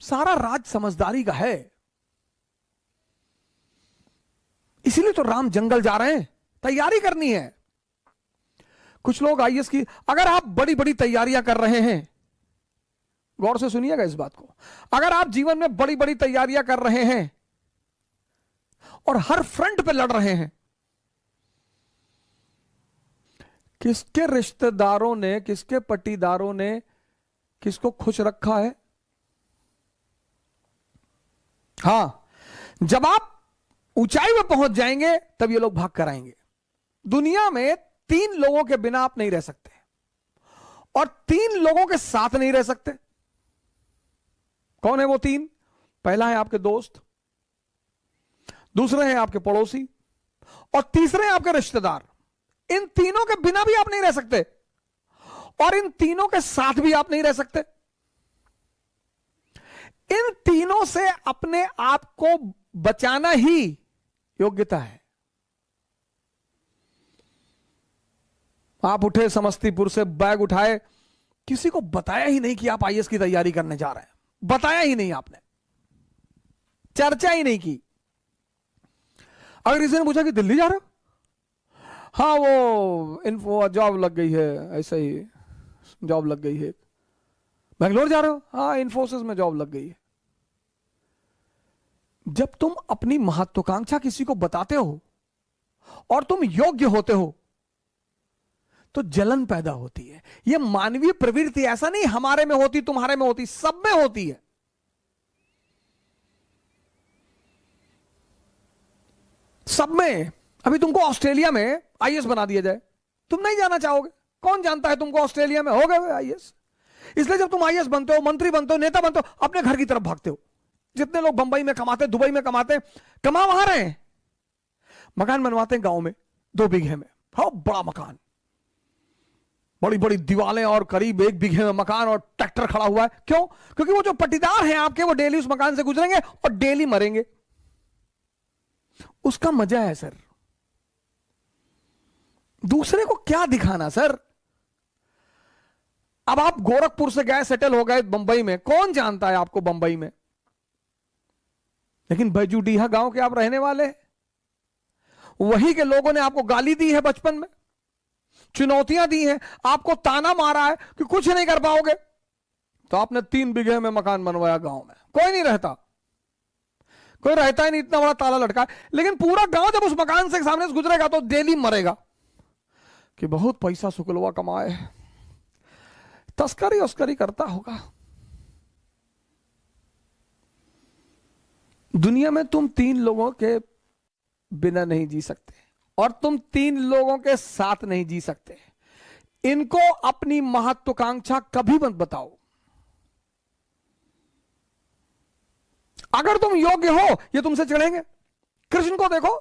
सारा राज समझदारी का है। इसीलिए तो राम जंगल जा रहे हैं, तैयारी करनी है। कुछ लोग आईएएस की, अगर आप बड़ी बड़ी तैयारियां कर रहे हैं, गौर से सुनिएगा इस बात को, अगर आप जीवन में बड़ी बड़ी तैयारियां कर रहे हैं और हर फ्रंट पे लड़ रहे हैं, किसके रिश्तेदारों ने, किसके पट्टीदारों ने किसको खुश रखा है? हां, जब आप ऊंचाई में पहुंच जाएंगे तब ये लोग भाग कर आएंगे। दुनिया में 3 लोगों के बिना आप नहीं रह सकते और 3 लोगों के साथ नहीं रह सकते। कौन है वो 3? पहला है आपके दोस्त, दूसरे हैं आपके पड़ोसी और तीसरे हैं आपके रिश्तेदार। इन तीनों के बिना भी आप नहीं रह सकते और इन तीनों के साथ भी आप नहीं रह सकते। इन तीनों से अपने आप को बचाना ही योग्यता है। आप उठे समस्तीपुर से, बैग उठाए, किसी को बताया ही नहीं कि आप आईएएस की तैयारी करने जा रहे हैं, बताया ही नहीं, आपने चर्चा ही नहीं की। अगर किसी ने पूछा कि दिल्ली जा रहे हो, हाँ वो इन्फो जॉब लग गई है, ऐसा ही जॉब लग गई है। बेंगलोर जा रहे हो, हाँ इन्फोसिस में जॉब लग गई है। जब तुम अपनी महत्वाकांक्षा किसी को बताते हो और तुम योग्य होते हो तो जलन पैदा होती है। यह मानवीय प्रवृत्ति, ऐसा नहीं हमारे में होती, तुम्हारे में होती, सब में होती है। सब में। अभी तुमको ऑस्ट्रेलिया में आईएएस बना दिया जाए, तुम नहीं जाना चाहोगे। कौन जानता है तुमको ऑस्ट्रेलिया में हो गए आईएएस। इसलिए जब तुम आईएएस बनते हो, मंत्री बनते हो, नेता बनते हो, अपने घर की तरफ भागते हो। जितने लोग बंबई में कमाते, दुबई में कमाते, कमा वहां रहे हैं, मकान बनवाते हैं गांव में 2 बीघे में, हाँ बड़ा मकान, बड़ी बड़ी दीवारें और करीब 1 बीघे में मकान और ट्रैक्टर खड़ा हुआ है। क्यों? क्योंकि वो जो पट्टीदार हैं आपके, वो डेली उस मकान से गुजरेंगे और डेली मरेंगे। उसका मजा है सर। दूसरे को क्या दिखाना सर। अब आप गोरखपुर से गए, सेटल हो गए बंबई में, कौन जानता है आपको बंबई में, लेकिन बैजूडीहा गांव के आप रहने वाले हैं। वही के लोगों ने आपको गाली दी है बचपन में, चुनौतियां दी हैं, आपको ताना मारा है कि कुछ नहीं कर पाओगे, तो आपने 3 बीघे में मकान बनवाया गांव में। कोई नहीं रहता, कोई रहता ही नहीं, इतना बड़ा ताला लटका है। लेकिन पूरा गांव जब उस मकान से सामने से गुजरेगा तो डेली मरेगा कि बहुत पैसा शुक्लवा कमाए, तस्करी उस्करी करता होगा। दुनिया में तुम 3 लोगों के बिना नहीं जी सकते और तुम 3 लोगों के साथ नहीं जी सकते। इनको अपनी महत्वाकांक्षा कभी मत बताओ। अगर तुम योग्य हो, ये तुमसे चिढ़ेंगे। कृष्ण को देखो,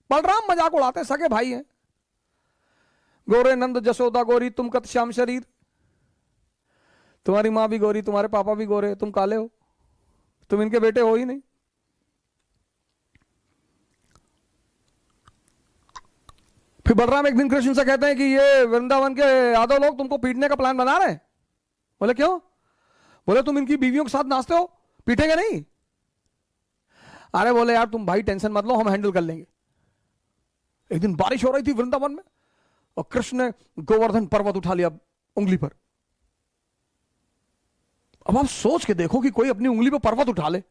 बलराम मजाक उड़ाते, सगे भाई हैं। गोरे नंद जसोदा गोरी, तुम कत श्याम शरीर। तुम्हारी मां भी गोरी, तुम्हारे पापा भी गोरे, तुम काले हो, तुम इनके बेटे हो ही नहीं। फिर बलराम एक दिन कृष्ण से कहते हैं कि ये वृंदावन के यादव लोग तुमको पीटने का प्लान बना रहे हैं। बोले क्यों? बोले तुम इनकी बीवियों के साथ नाचते हो, पीटेंगे नहीं? अरे बोले यार तुम भाई टेंशन मत लो, हम हैंडल कर लेंगे। एक दिन बारिश हो रही थी वृंदावन में और कृष्ण ने गोवर्धन पर्वत उठा लिया उंगली पर। अब आप सोच के देखो कि कोई अपनी उंगली पर पर्वत उठा ले।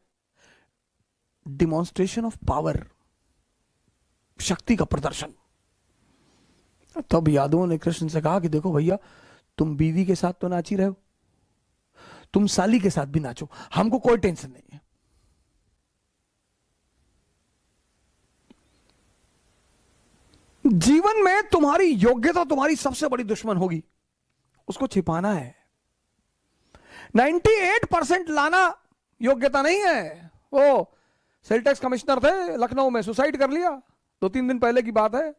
डिमॉन्स्ट्रेशन ऑफ पावर, शक्ति का प्रदर्शन। तब यादवों ने कृष्ण से कहा कि देखो भैया, तुम बीवी के साथ तो नाच ही रहे हो, तुम साली के साथ भी नाचो, हमको कोई टेंशन नहीं है। जीवन में तुम्हारी योग्यता तुम्हारी सबसे बड़ी दुश्मन होगी, उसको छिपाना है। 98% लाना योग्यता नहीं है। वो सेल टैक्स कमिश्नर थे लखनऊ में, सुसाइड कर लिया, 2-3 दिन पहले की बात है।